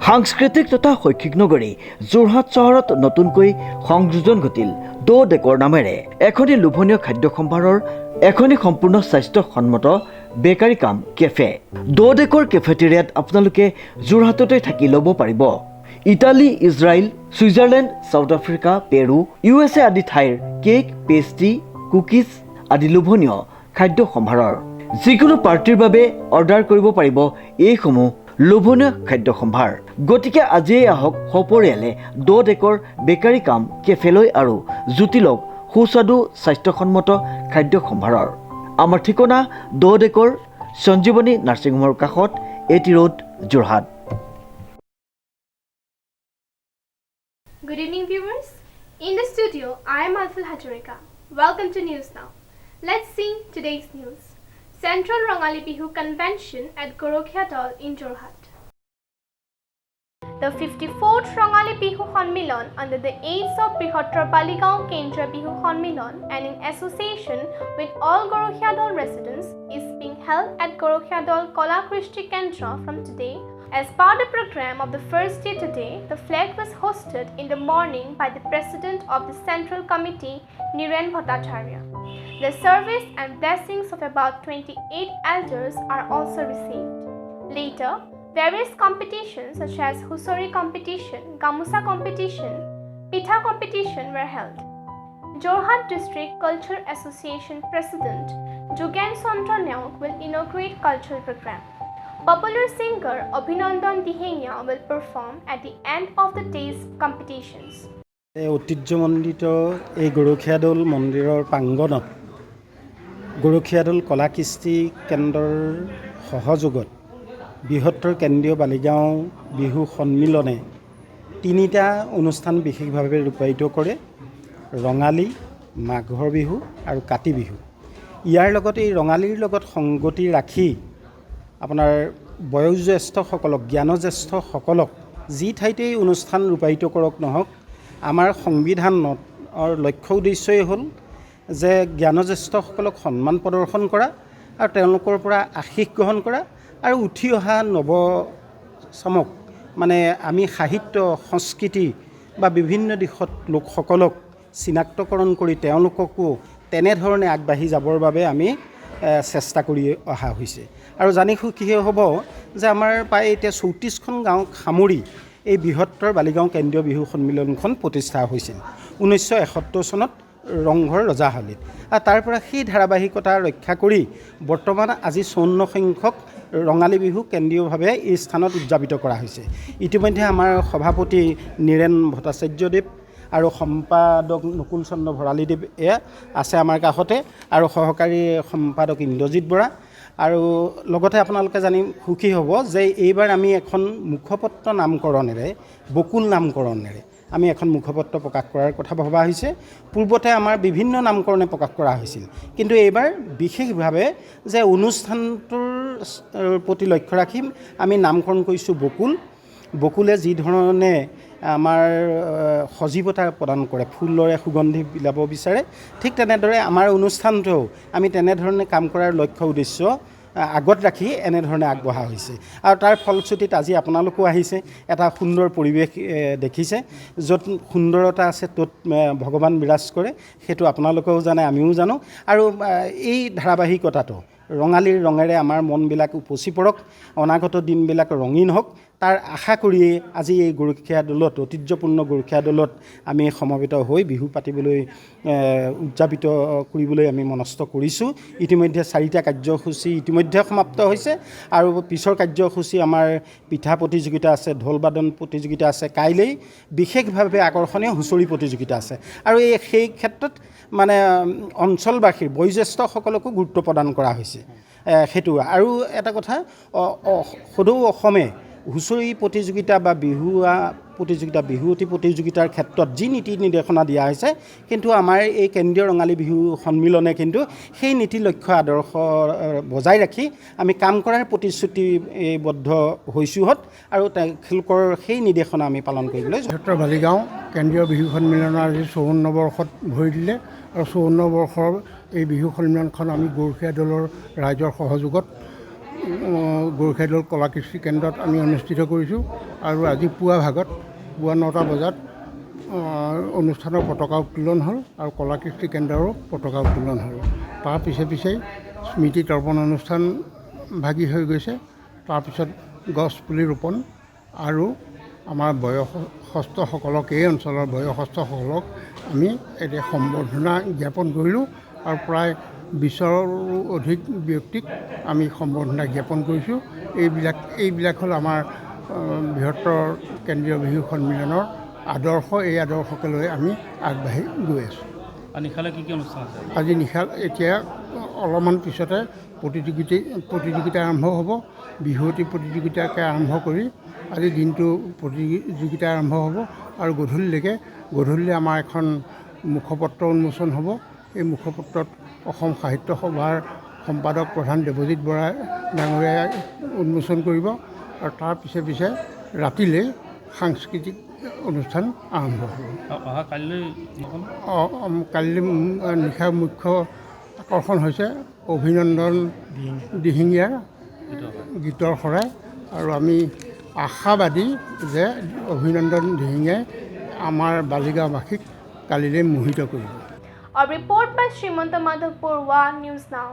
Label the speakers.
Speaker 1: সাংস্কৃতিক তথা শৈক্ষিক নগৰী যোৰহাট চহৰত নতুনকৈ সংযোজন ঘটিল দ' ডেকৰ নামেৰে এখনি লোভনীয় খাদ্য সম্ভাৰৰ এখনি সম্পূৰ্ণ স্বাস্থ্যসন্মত বেকাৰী কাম কেফে। দ' ডেকৰ কেফেটেৰিয়াত আপোনালোকে যোৰহাটতে থাকি ল'ব পাৰিব Italy, Israel, Switzerland, South Africa, Peru, USA আদি ঠাইৰ কেক, পেষ্ট্ৰি, কুকিজ আদি লোভনীয় খাদ্য সম্ভাৰৰ। যিকোনো পাৰ্টিৰ বাবে অৰ্ডাৰ কৰিব পাৰিব এইসমূহ লোভনীয় খাদ্য সম্ভাৰ। গতিকে আজিয়ে আহক সপৰিয়ালে দ' ডেকৰ বেকাৰী কাম কেফেলৈ আৰু জুতি লওক সুস্বাদু স্বাস্থ্যসন্মত খাদ্য সম্ভাৰৰ। আমাৰ ঠিকনা দ' ডেকৰ সঞ্জীৱনী নাৰ্ছিং হোমৰ কাষত, এটি road, Jorhat.
Speaker 2: Good evening, viewers. In the studio, I am Alfil Hajurika. Welcome to News Now. Let's see today's news. Central Rongali Bihu Convention at Gorokhia Dol in Jorhat. The 54th Rongali Bihu Honmilon under the aids of Brihotra Baligaon Kendra Bihu Honmilon and in association with all Gorokhia Dol residents is being held at Gorokhia Dol Kola Kristi Kendra from today. As part of the program of the first day today, the flag was hosted in the morning by the President of the Central Committee, Niren Bhattacharya. The service and blessings of about 28 elders are also received. Later, various competitions such as Husori competition, Gamusa competition, Pitha competition were held. Jorhat District Culture Association President Jugen Chandra Nauk will inaugurate cultural program. Popular singer Abhinandan Dihenia will perform at the end of the day's competitions.
Speaker 3: ঐতিহ্যমণ্ডিত এই গৰখীয়া দৌল মন্দিৰৰ প্ৰাংগণত গৰখীয়া দৌল কলা কৃষ্টি কেন্দ্ৰৰ সহযোগত বৃহত্তৰ কেন্দ্ৰীয় বালিগাঁও বিহু সন্মিলনে তিনিটা অনুষ্ঠান বিশেষভাৱে ৰূপায়িত কৰে: ৰঙালী, মাঘৰ বিহু আৰু কাতি বিহু। ইয়াৰ লগতে এই ৰঙালীৰ লগত সংগতি ৰাখি আপোনাৰ বয়োজ্যেষ্ঠসকলক, জ্ঞানজ্যেষ্ঠসকলক যি ঠাইতেই অনুষ্ঠান ৰূপায়িত কৰক নহওক, আমাৰ সংবিধানৰ লক্ষ্য উদ্দেশ্যই হ'ল যে জ্ঞানজ্যেষ্ঠসকলক সন্মান প্ৰদৰ্শন কৰা আৰু তেওঁলোকৰ পৰা আশীষ গ্ৰহণ কৰা আৰু উঠি অহা নৱচামক মানে আমি সাহিত্য, সংস্কৃতি বা বিভিন্ন দিশত লোকসকলক চিনাক্তকৰণ কৰি তেওঁলোককো তেনেধৰণে আগবাঢ়ি যাবৰ বাবে আমি চেষ্টা কৰি অহা হৈছে। আৰু জানি সুখী হ'ব যে আমাৰ প্ৰায় এতিয়া 34খন গাঁৱক সামৰি এই বৃহত্তৰ বালিগাঁও কেন্দ্ৰীয় বিহু সন্মিলনখন প্ৰতিষ্ঠা হৈছিল 1971 চনত ৰংঘৰ ৰজাহালিত। আৰু তাৰ পৰা সেই ধাৰাবাহিকতা ৰক্ষা কৰি বৰ্তমান আজি 54 সংখ্যক ৰঙালী বিহু কেন্দ্ৰীয়ভাৱে এই স্থানত উদযাপিত কৰা হৈছে। ইতিমধ্যে আমাৰ সভাপতি নীৰেণ ভট্টাচাৰ্যদেৱ আৰু সম্পাদক নকুল চন্দ্ৰ ভৰালীদেৱ এয়া আছে আমাৰ কাষতে, আৰু সহকাৰী সম্পাদক ইন্দ্ৰজিৎ বৰা। আৰু লগতে আপোনালোকে জানি সুখী হ'ব যে এইবাৰ আমি এখন মুখপত্ৰ নামকৰণেৰে, বকুল নামকৰণেৰে আমি এখন মুখপত্ৰ প্ৰকাশ কৰাৰ কথা ভবা হৈছে। পূৰ্বতে আমাৰ বিভিন্ন নামকৰণে প্ৰকাশ কৰা হৈছিল, কিন্তু এইবাৰ বিশেষভাৱে যে অনুষ্ঠানটোৰ প্ৰতি লক্ষ্য ৰাখি আমি নামকৰণ কৰিছোঁ বকুল। বকুলে যি ধৰণে আমাৰ সজীৱতা প্ৰদান কৰে, ফুলৰে সুগন্ধি বিলাব বিচাৰে, ঠিক তেনেদৰে আমাৰ অনুষ্ঠানটোও আমি তেনেধৰণে কাম কৰাৰ লক্ষ্য উদ্দেশ্য আগত ৰাখি এনেধৰণে আগবঢ়া হৈছে। আৰু তাৰ ফলশ্ৰুতিত আজি আপোনালোকো আহিছে, এটা সুন্দৰ পৰিৱেশ দেখিছে। য'ত সুন্দৰতা আছে ত'ত ভগৱান বিৰাজ কৰে, সেইটো আপোনালোকেও জানে, আমিও জানো। আৰু এই ধাৰাবাহিকতাটো ৰঙালীৰ ৰঙেৰে আমাৰ মনবিলাক উপচি পৰক, অনাগত দিনবিলাক ৰঙীন হওক, তাৰ আশা কৰিয়ে আজি এই গৰখীয়া দৌলত, ঐতিহ্যপূৰ্ণ গৰখীয়া দৌলত আমি সমবেত হৈ বিহু পাতিবলৈ, উদযাপিত কৰিবলৈ আমি মনস্থ কৰিছোঁ। ইতিমধ্যে 4টা কাৰ্যসূচী ইতিমধ্যে সমাপ্ত হৈছে, আৰু পিছৰ কাৰ্যসূচী আমাৰ পিঠা প্ৰতিযোগিতা আছে, ঢোল বাদন প্ৰতিযোগিতা আছে, কাইলৈ বিশেষভাৱে আকৰ্ষণীয় হুঁচৰি প্ৰতিযোগিতা আছে। আৰু সেই ক্ষেত্ৰত মানে অঞ্চলবাসীৰ বয়োজ্যেষ্ঠসকলকো গুৰুত্ব প্ৰদান কৰা হৈছে সেইটো। আৰু এটা কথা, সদৌ অসমে হুঁচৰি প্ৰতিযোগিতা বা বিহুৱা প্ৰতিযোগিতা, বিহুৱতী প্ৰতিযোগিতাৰ ক্ষেত্ৰত যি নীতি নিৰ্দেশনা দিয়া হৈছে, কিন্তু আমাৰ এই কেন্দ্ৰীয় ৰঙালী বিহু সন্মিলনে কিন্তু সেই নীতি লক্ষ্য আদৰ্শ বজাই ৰাখি আমি কাম কৰাৰ প্ৰতিশ্ৰুতিবদ্ধ হৈছোঁহত, আৰু তেওঁলোকৰ সেই নিৰ্দেশনা আমি পালন কৰিবলৈ।
Speaker 4: বৃহত্তৰ বালিগাঁও কেন্দ্ৰীয় বিহু সন্মিলনৰ আজি 54 বৰ্ষত ভৰি দিলে, আৰু 54 বৰ্ষৰ এই বিহু সন্মিলনখন আমি গৰখীয়া দলৰ ৰাইজৰ সহযোগত গৰখীয়া দল কলা কৃষ্টি কেন্দ্ৰত আমি অনুষ্ঠিত কৰিছোঁ আৰু আজি পুৱা 9টা বজাত অনুষ্ঠানৰ পতাকা উত্তোলন হ'ল আৰু কলা কৃষ্টি কেন্দ্ৰৰো পতাকা উত্তোলন হ'ল। তাৰ পিছেই স্মৃতি তৰ্পণ অনুষ্ঠান ভাগি হৈ গৈছে। তাৰপিছত গছপুলি ৰোপণ আৰু আমাৰ বয়সস্থসকলক, এই অঞ্চলৰ বয়সস্থসকলক আমি এতিয়া সম্বৰ্ধনা জ্ঞাপন কৰিলোঁ আৰু প্ৰায় 20ৰো অধিক ব্যক্তিক আমি সম্বৰ্ধনা জ্ঞাপন কৰিছোঁ। এইবিলাক হ'ল আমাৰ বৃহত্তৰ কেন্দ্ৰীয় বিহু সন্মিলনৰ আদৰ্শ। এই আদৰ্শকে লৈ আমি আগবাঢ়ি গৈ আছোঁ।
Speaker 5: নিশালে কি অনুষ্ঠান আছে?
Speaker 4: আজি নিশা এতিয়া অলপমান পিছতে প্ৰতিযোগিতা আৰম্ভ হ'ব। বিহুৱতী প্ৰতিযোগিতাকে আৰম্ভ কৰি আজি দিনটো প্ৰতিযোগিতা আৰম্ভ হ'ব আৰু গধূলি আমাৰ এখন মুখপত্ৰ উন্মোচন হ'ব। এই মুখপত্ৰত অসম সাহিত্য সভাৰ সম্পাদক প্ৰধান দেৱজিৎ বৰা ডাঙৰীয়াই উন্মোচন কৰিব আৰু তাৰ পিছে ৰাতিলৈ সাংস্কৃতিক অনুষ্ঠান আৰম্ভ হ'ব। কাইলৈ নিশাৰ মুখ্য আকৰ্ষণ হৈছে অভিনন্দন দিহিঙীয়াৰ গীতৰ শৰাই আৰু আমি আশাবাদী যে অভিনন্দন দিহিঙীয়াই আমাৰ বালিগাঁওবাসীক কালিলৈ মোহিত কৰিব।
Speaker 2: A report by Srimanta Madhav Purwa, News Now.